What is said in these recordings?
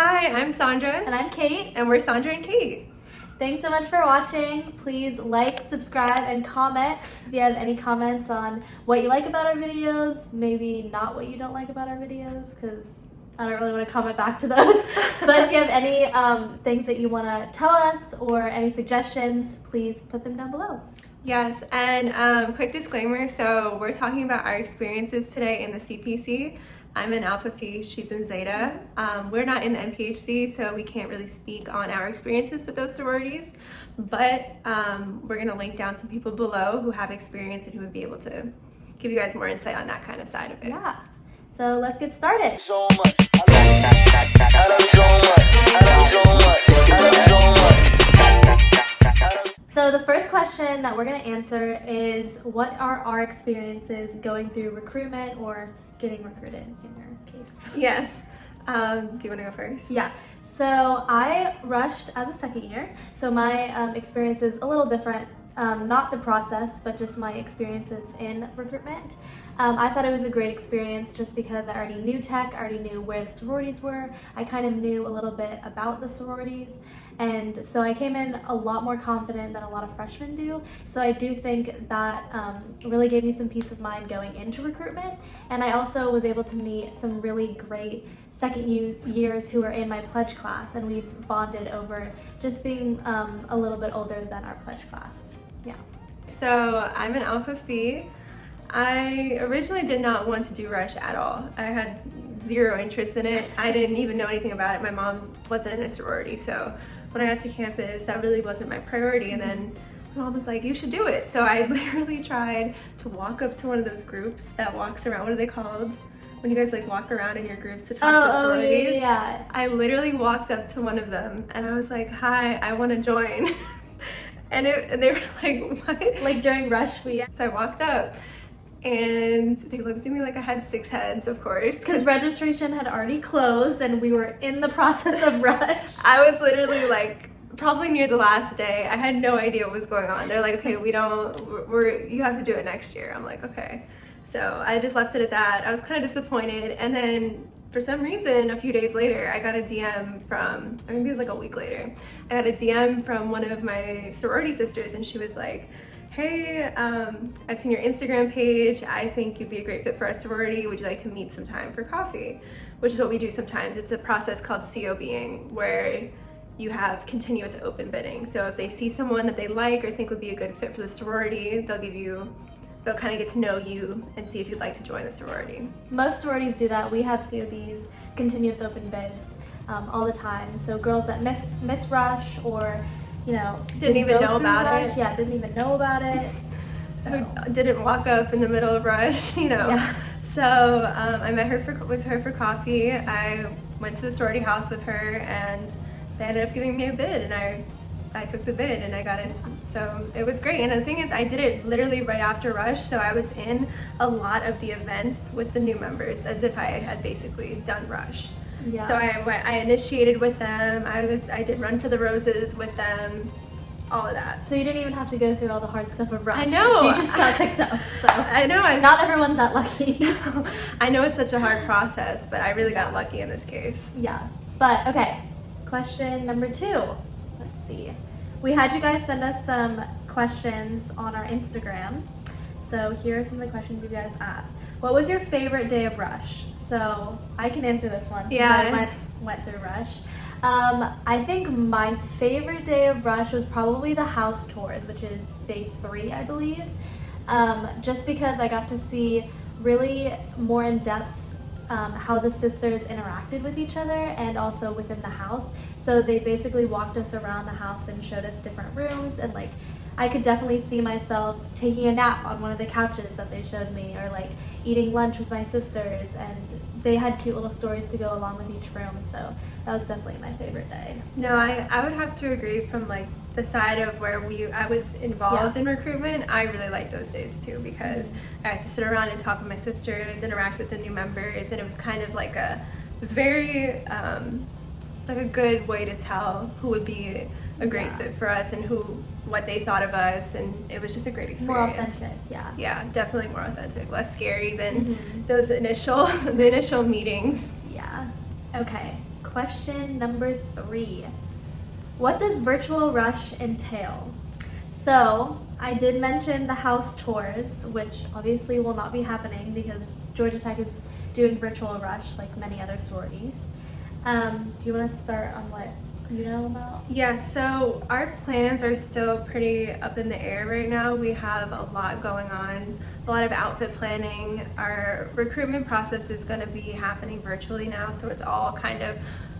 Hi, I'm Sandra. And I'm Kate. And we're Sandra and Kate. Thanks so much for watching. Please like, subscribe, and comment if you have any comments on what you like about our videos, maybe not what you don't like about our videos, because I don't really want to comment back to those. But if you have any things that you want to tell us or any suggestions, please put them down below. Yes, and quick disclaimer, so we're talking about our experiences today in the CPC. I'm in Alpha Phi, she's in Zeta. We're not in the NPHC, so we can't really speak on our experiences with those sororities, but we're gonna link down some people below who have experience and who would be able to give you guys more insight on that kind of side of it. Yeah, so let's get started. So the first question that we're going to answer is, what are our experiences going through recruitment or getting recruited in your case? Yes. Do you want to go first? Yeah. So I rushed as a second year. So my experience is a little different. Not the process, but just my experiences in recruitment. I thought it was a great experience just because I already knew tech, I already knew where the sororities were. I kind of knew a little bit about the sororities. And so I came in a lot more confident than a lot of freshmen do. So I do think that really gave me some peace of mind going into recruitment. And I also was able to meet some really great second years who are in my pledge class, and we've bonded over just being a little bit older than our pledge class. Yeah. So I'm in Alpha Phi. I originally did not want to do Rush at all. I had zero interest in it. I didn't even know anything about it. My mom wasn't in a sorority, so when I got to campus, that really wasn't my priority. And then my mom was like, you should do it. So I literally tried to walk up to one of those groups that walks around. What are they called? When you guys like walk around in your groups to talk to sororities. Yeah. I literally walked up to one of them and I was like, hi, I want to join. And they were like, what? Like during Rush week. So I walked up and they looked at me like I had 6 heads, of course. Because registration had already closed and we were in the process of Rush. I was literally like, probably near the last day. I had no idea what was going on. They're like, okay, you have to do it next year. I'm like, okay. So I just left it at that. I was kind of disappointed. And then for some reason, a few days later, I got a DM from, or maybe it was like a week later, I got a DM from one of my sorority sisters, and she was like, hey, I've seen your Instagram page. I think you'd be a great fit for our sorority. Would you like to meet sometime for coffee? Which is what we do sometimes. It's a process called COBing, where you have continuous open bidding. So if they see someone that they like or think would be a good fit for the sorority, they'll kind of get to know you and see if you'd like to join the sorority. Most sororities do that. We have COBs, continuous open bids, all the time. So girls that miss Rush or, you know, didn't even know about Rush, it. Yeah, didn't even know about it. So. Didn't walk up in the middle of Rush, you know. Yeah. So I met with her for coffee. I went to the sorority house with her and they ended up giving me a bid, and I took the bid and I got in. So it was great. And the thing is, I did it literally right after Rush, so I was in a lot of the events with the new members as if I had basically done Rush. Yeah. So I initiated with them. I did Run for the Roses with them, all of that. So you didn't even have to go through all the hard stuff of Rush. I know. She just got picked up. So I know. Not everyone's that lucky. I know it's such a hard process, but I really got lucky in this case. Yeah. But okay, question number 2. Let's see. We had you guys send us some questions on our Instagram. So here are some of the questions you guys asked. What was your favorite day of Rush? So I can answer this one since I went through Rush. I think my favorite day of Rush was probably the house tours, which is day 3, I believe. Just because I got to see really more in depth how the sisters interacted with each other and also within the house. So they basically walked us around the house and showed us different rooms, and like I could definitely see myself taking a nap on one of the couches that they showed me, or like eating lunch with my sisters, and they had cute little stories to go along with each room. So that was definitely my favorite day. No, I would have to agree. From like the side of where I was involved in recruitment, I really liked those days too, because I had to sit around and talk with my sisters, interact with the new members, and it was kind of like a very like a good way to tell who would be a great fit for us and what they thought of us, and it was just a great experience. More authentic, yeah. Yeah, definitely more authentic, less scary than those initial meetings. Yeah. Okay. question number 3. What does Virtual Rush entail? So, I did mention the house tours, which obviously will not be happening because Georgia Tech is doing Virtual Rush like many other sororities. Do you want to start on what you know about? Yeah, so our plans are still pretty up in the air right now. We have a lot going on, a lot of outfit planning. Our recruitment process is going to be happening virtually now, so it's all kind of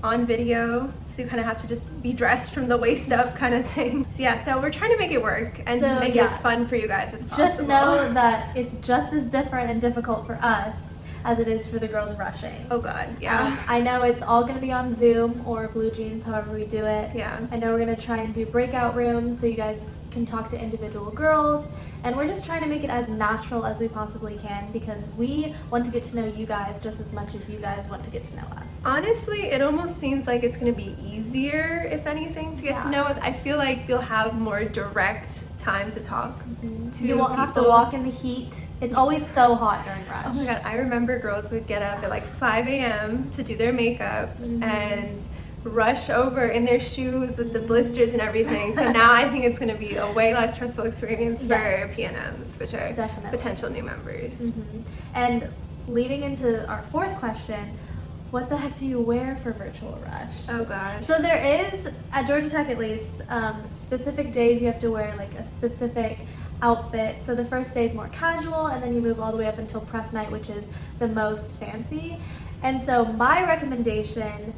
on video, so you kind of have to just be dressed from the waist up kind of thing. So yeah, so we're trying to make it work and make it as fun for you guys as possible. Just know that it's just as different and difficult for us as it is for the girls rushing. Oh God, yeah. I know it's all going to be on Zoom or Blue Jeans, however we do it. Yeah. I know we're going to try and do breakout rooms so you guys can talk to individual girls, and we're just trying to make it as natural as we possibly can because we want to get to know you guys just as much as you guys want to get to know us. Honestly, it almost seems like it's going to be easier, if anything, to get to know us. I feel like you'll have more direct time to talk to You won't have to walk in the heat. It's always so hot during rush. Oh my God, I remember girls would get up at like 5 a.m. to do their makeup and rush over in their shoes with the blisters and everything. So now I think it's going to be a way less stressful experience for PNMs, which are potential new members. And leading into our 4th question, what the heck do you wear for Virtual Rush? Oh gosh. So there is, at Georgia Tech at least, specific days you have to wear like a specific outfit. So the first day is more casual, and then you move all the way up until prep night, which is the most fancy. And so my recommendation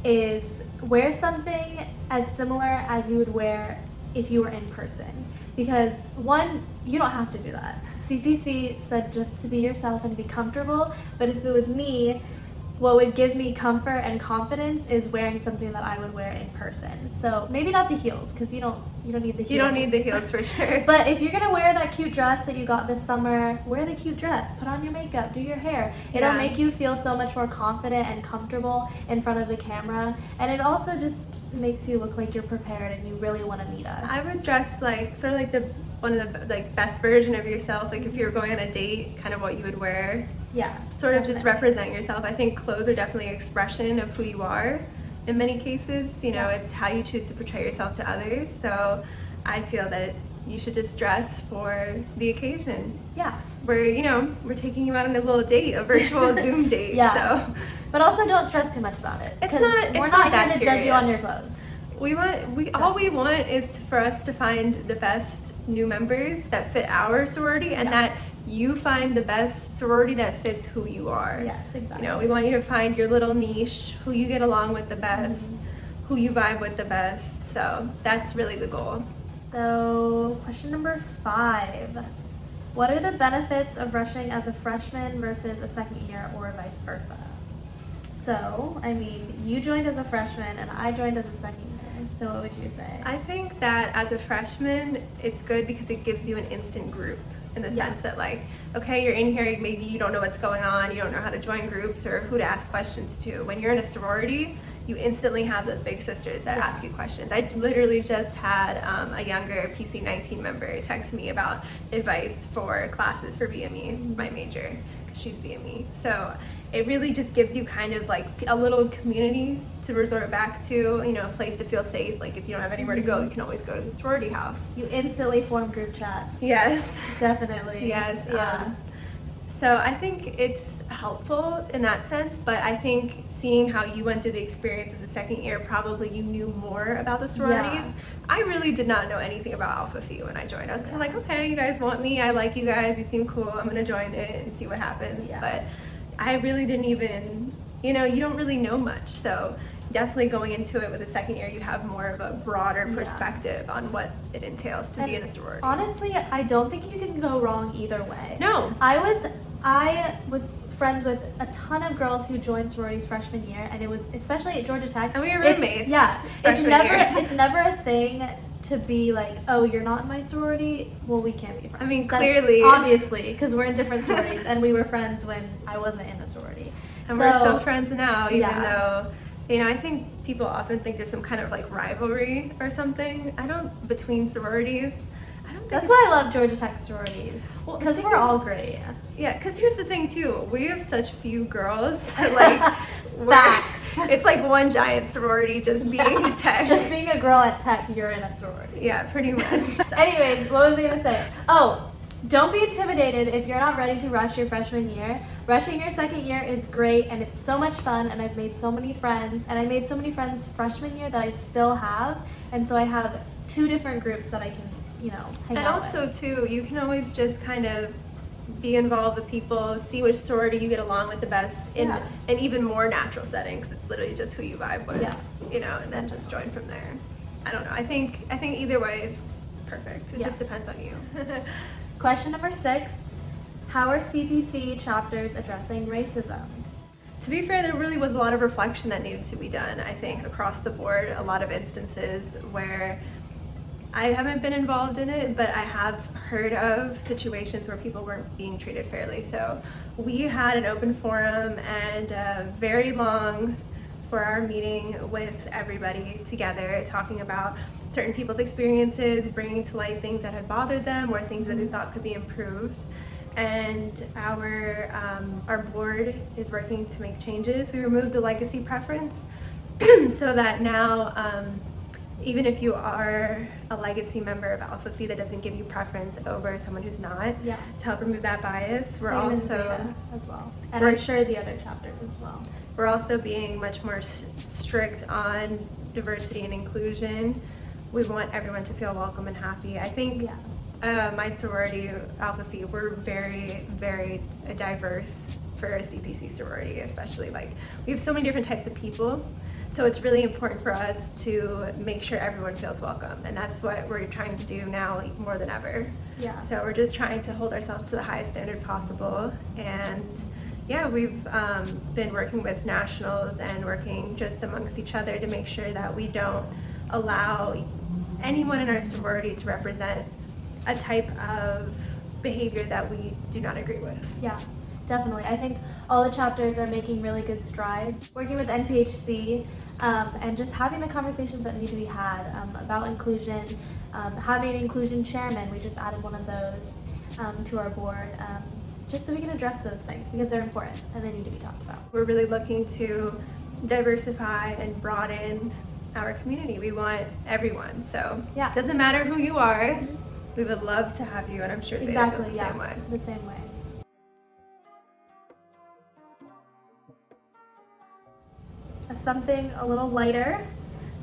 is wear something as similar as you would wear if you were in person. Because one, you don't have to do that. CPC said just to be yourself and be comfortable, but if it was me, what would give me comfort and confidence is wearing something that I would wear in person. So maybe not the heels, because you don't need the heels. You don't need the heels for sure. But if you're gonna wear that cute dress that you got this summer, wear the cute dress. Put on your makeup, do your hair. It'll make you feel so much more confident and comfortable in front of the camera, and it also just makes you look like you're prepared and you really want to meet us. I would dress like sort of like one of the like best version of yourself. Like if you were going on a date, kind of what you would wear. Yeah. Sort of just represent yourself. I think clothes are definitely an expression of who you are in many cases. You know, it's how you choose to portray yourself to others. So I feel that you should just dress for the occasion. Yeah. We're taking you out on a little date, a virtual Zoom date. Yeah. So. But also don't stress too much about it. We're not that here to judge you on your clothes. All we want is for us to find the best new members that fit our sorority, and that you find the best sorority that fits who you are. Yes, exactly. We want you to find your little niche, who you get along with the best, who you vibe with the best. So that's really the goal. So question number 5. What are the benefits of rushing as a freshman versus a second year or vice versa? So, I mean, you joined as a freshman and I joined as a second year. So what would you say? I think that as a freshman, it's good because it gives you an instant group in the sense that like, okay, you're in here, maybe you don't know what's going on, you don't know how to join groups or who to ask questions to. When you're in a sorority, you instantly have those big sisters that ask you questions. I literally just had a younger PC-19 member text me about advice for classes for BME, my major, because she's BME. So it really just gives you kind of like a little community to resort back to, a place to feel safe. Like if you don't have anywhere to go, you can always go to the sorority house. You instantly form group chats. Yes. Definitely. Yes. Yeah. So I think it's helpful in that sense, but I think seeing how you went through the experience as a second year, probably you knew more about the sororities. I really did not know anything about Alpha Phi when I joined. I was kind of like, okay, you guys want me, I like you guys, you seem cool, I'm gonna join it and see what happens. But I really didn't even, you don't really know much. So definitely going into it with a second year, you have more of a broader perspective on what it entails to be in a sorority. Honestly, I don't think you can go wrong either way. No. I was friends with a ton of girls who joined sororities freshman year, and it was, especially at Georgia Tech. And we were roommates. It's never a thing to be like, oh, you're not in my sorority, well, we can't be friends. I mean, clearly. Obviously, because we're in different sororities, and we were friends when I wasn't in a sorority. And we're still friends now, even though, I think people often think there's some kind of like rivalry or something. Between sororities. That's why I love Georgia Tech sororities, because we're all great. Yeah, because here's the thing too, we have such few girls that like Facts. It's like one giant sorority just being a tech. Just being a girl at tech, you're in a sorority. Yeah, pretty much. Anyways, what was I gonna say? Oh, don't be intimidated if you're not ready to rush your freshman year. Rushing your second year is great and it's so much fun, and I've made so many friends, and I made so many friends freshman year that I still have, and so I have 2 different groups that I can, hang out with. And also too, you can always just kind of be involved with people, see which sorority you get along with the best in an even more natural setting, because it's literally just who you vibe with, and then just join from there. I don't know. I think either way is perfect. It just depends on you. Question number 6. How are CPC chapters addressing racism? To be fair, there really was a lot of reflection that needed to be done, I think, across the board. A lot of instances where I haven't been involved in it, but I have heard of situations where people weren't being treated fairly. So we had an open forum and very long for our meeting with everybody together, talking about certain people's experiences, bringing to light things that had bothered them or things that they thought could be improved. And our board is working to make changes. We removed the legacy preference so that now even if you are a legacy member of Alpha Phi, that doesn't give you preference over someone who's not. Yeah. To help remove that bias, we're Same in also Zeta as well, and I'm sure the other chapters as well. We're also being much more strict on diversity and inclusion. We want everyone to feel welcome and happy. I think my sorority, Alpha Phi, we're very, very diverse for a CPC sorority, especially. Like, we have so many different types of people. So it's really important for us to make sure everyone feels welcome, and that's what we're trying to do now more than ever. Yeah. So we're just trying to hold ourselves to the highest standard possible, and we've been working with nationals and working just amongst each other to make sure that we don't allow anyone in our sorority to represent a type of behavior that we do not agree with. Yeah. Definitely. I think all the chapters are making really good strides. Working with NPHC and just having the conversations that need to be had about inclusion, having an inclusion chairman, we just added one of those to our board, just so we can address those things because they're important and they need to be talked about. We're really looking to diversify and broaden our community. We want everyone, so it doesn't matter who you are, we would love to have you, and I'm sure Zeta feels the same way. The same way. Something a little lighter.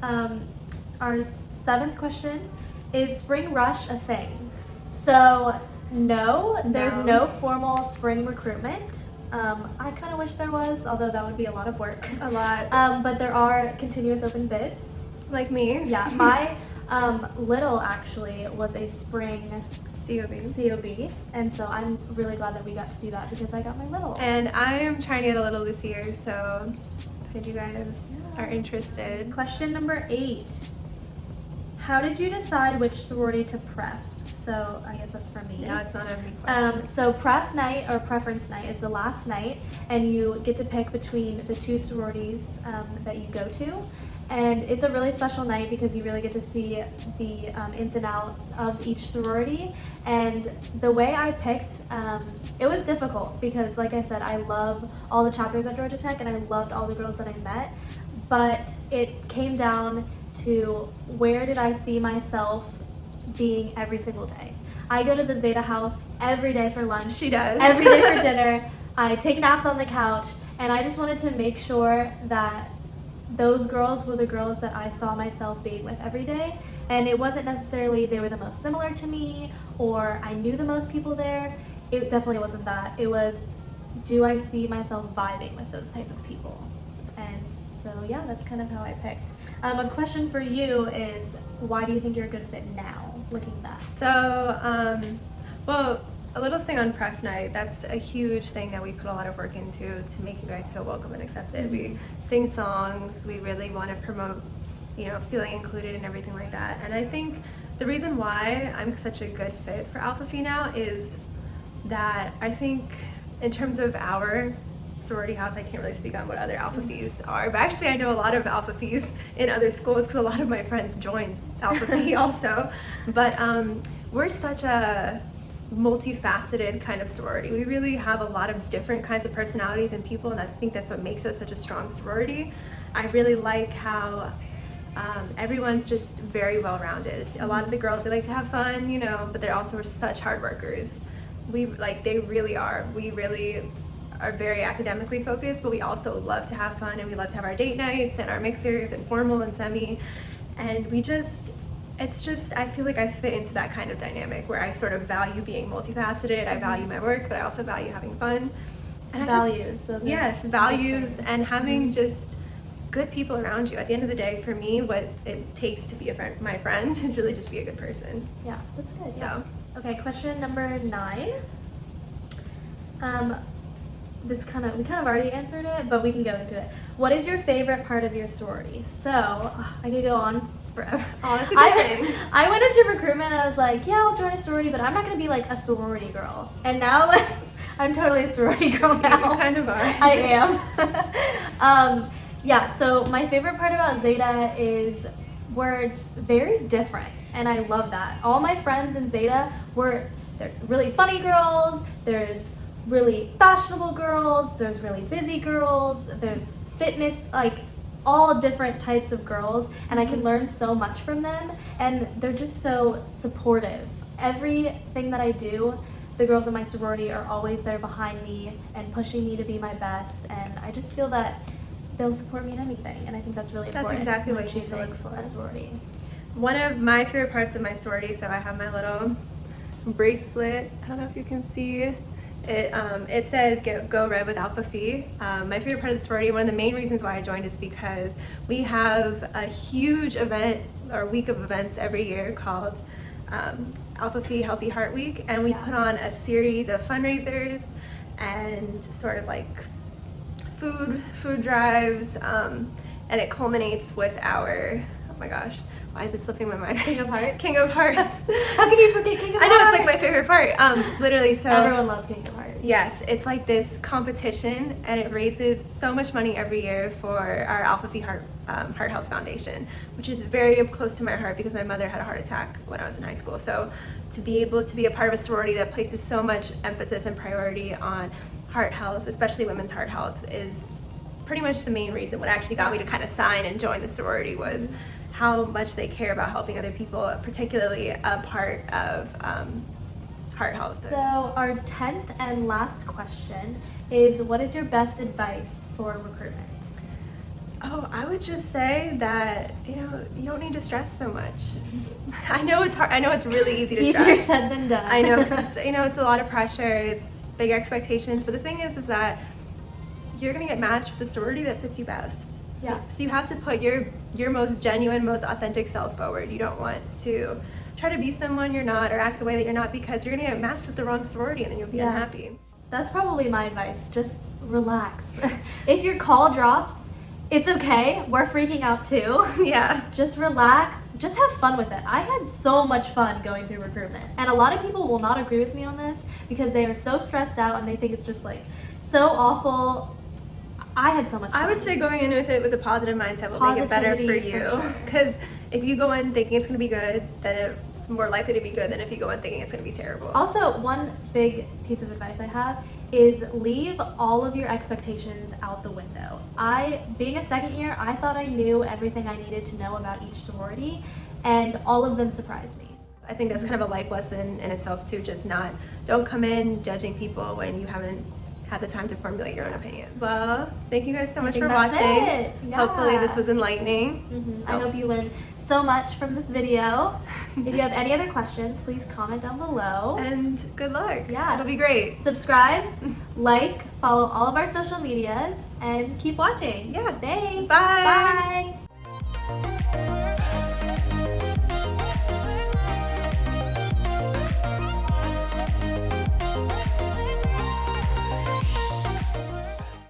Our 7th question, is spring rush a thing? So no, there's no formal spring recruitment. I kind of wish there was, although that would be a lot of work. A lot. But there are continuous open bids. Like me. Yeah, my little actually was a spring COB, and so I'm really glad that we got to do that because I got my little. And I am trying to get a little this year, so if you guys are interested. Question number 8. How did you decide which sorority to pref? So I guess that's for me. No, it's not every question. So pref night or preference night is the last night, and you get to pick between the 2 sororities that you go to. And it's a really special night because you really get to see the ins and outs of each sorority. And the way I picked, it was difficult because, like I said, I love all the chapters at Georgia Tech and I loved all the girls that I met. But it came down to where did I see myself being every single day. I go to the Zeta house every day for lunch. She does. Every day for dinner. I take naps on the couch. And I just wanted to make sure that those girls were the girls that I saw myself being with every day. And it wasn't necessarily they were the most similar to me or I knew the most people there. It definitely wasn't that. It was, do I see myself vibing with those type of people? And so yeah, that's kind of how I picked. A question for you is, why do you think you're a good fit now, looking back? So, well, a little thing on pref night, that's a huge thing that we put a lot of work into to make you guys feel welcome and accepted. We sing songs, we really want to promote, feeling included and everything like that. And I think the reason why I'm such a good fit for Alpha Phi now is that I think in terms of our sorority house, I can't really speak on what other Alpha Phis are, but actually I know a lot of Alpha Phis in other schools because a lot of my friends joined Alpha Phi also. But we're such a multifaceted kind of sorority. We really have a lot of different kinds of personalities and people, and I think that's what makes us such a strong sorority. I really like how everyone's just very well-rounded. A lot of the girls, they like to have fun, you know, but they're also such hard workers. They really are. We really are very academically focused, but we also love to have fun, and we love to have our date nights and our mixers and formal and semi, and I feel like I fit into that kind of dynamic where I sort of value being multifaceted. I value my work, but I also value having fun. And Values. Values, and having just good people around you. At the end of the day, for me, what it takes to be my friend is really just be a good person. Yeah, that's good. So, okay, question number 9. We kind of already answered it, but we can go into it. What is your favorite part of your sorority? So, I could go on forever. Oh, that's a good thing. I went into recruitment and I was like, yeah, I'll join a sorority, but I'm not going to be like a sorority girl. And now, like, I'm totally a sorority girl now. You kind of are. I am. Yeah, so my favorite part about Zeta is we're very different, and I love that. All my friends in Zeta there's really funny girls, there's really fashionable girls, there's really busy girls, there's fitness, like all different types of girls, and I can learn so much from them, and they're just so supportive. Everything that I do, the girls in my sorority are always there behind me and pushing me to be my best, and I just feel that they'll support me in anything, and I think that's really important. That's exactly what you need to look for. A sorority. One of my favorite parts of my sorority, so I have my little bracelet. I don't know if you can see. It says go red with Alpha Phi. My favorite part of the sorority, one of the main reasons why I joined is because we have a huge event or week of events every year called Alpha Phi Healthy Heart Week, and we put on a series of fundraisers and sort of like food drives, and it culminates with our, oh my gosh, why is it slipping my mind? King of Hearts. King of Hearts. How can you forget King of Hearts? I know, it's like my favorite part. Literally, so everyone loves King of Hearts. Yes, it's like this competition, and it raises so much money every year for our Alpha Phi Heart Health Foundation, which is very close to my heart because my mother had a heart attack when I was in high school. So to be able to be a part of a sorority that places so much emphasis and priority on heart health, especially women's heart health, is pretty much the main reason. What actually got me to kind of sign and join the sorority was how much they care about helping other people, particularly a part of heart health. So our 10th and last question is, what is your best advice for recruitment? Oh, I would just say that, you don't need to stress so much. I know it's hard. I know it's really easy to stress. Easier said than done. I know, it's a lot of pressure. It's big expectations. But the thing is that you're going to get matched with the sorority that fits you best. Yeah. So you have to put your most genuine, most authentic self forward. You don't want to try to be someone you're not or act a way that you're not, because you're going to get matched with the wrong sorority and then you'll be unhappy. That's probably my advice. Just relax. If your call drops, it's okay. We're freaking out too. Yeah. Just relax. Just have fun with it. I had so much fun going through recruitment. And a lot of people will not agree with me on this because they are so stressed out and they think it's just like so awful. I had so much fun. I would say going in with it with a positive mindset will make it better for you. Because if you go in thinking it's going to be good, then it's more likely to be good than if you go in thinking it's going to be terrible. Also, one big piece of advice I have is leave all of your expectations out the window. Being a second year, I thought I knew everything I needed to know about each sorority, and all of them surprised me. I think that's kind of a life lesson in itself too. Don't come in judging people when you haven't had the time to formulate your own opinion. Well, thank you guys so much for watching. Yeah. Hopefully this was enlightening. I hope you learned so much from this video. If you have any other questions, please comment down below. And good luck. Yeah. It'll be great. Subscribe, like, follow all of our social medias, and keep watching. Yeah. Thanks. Bye. Bye.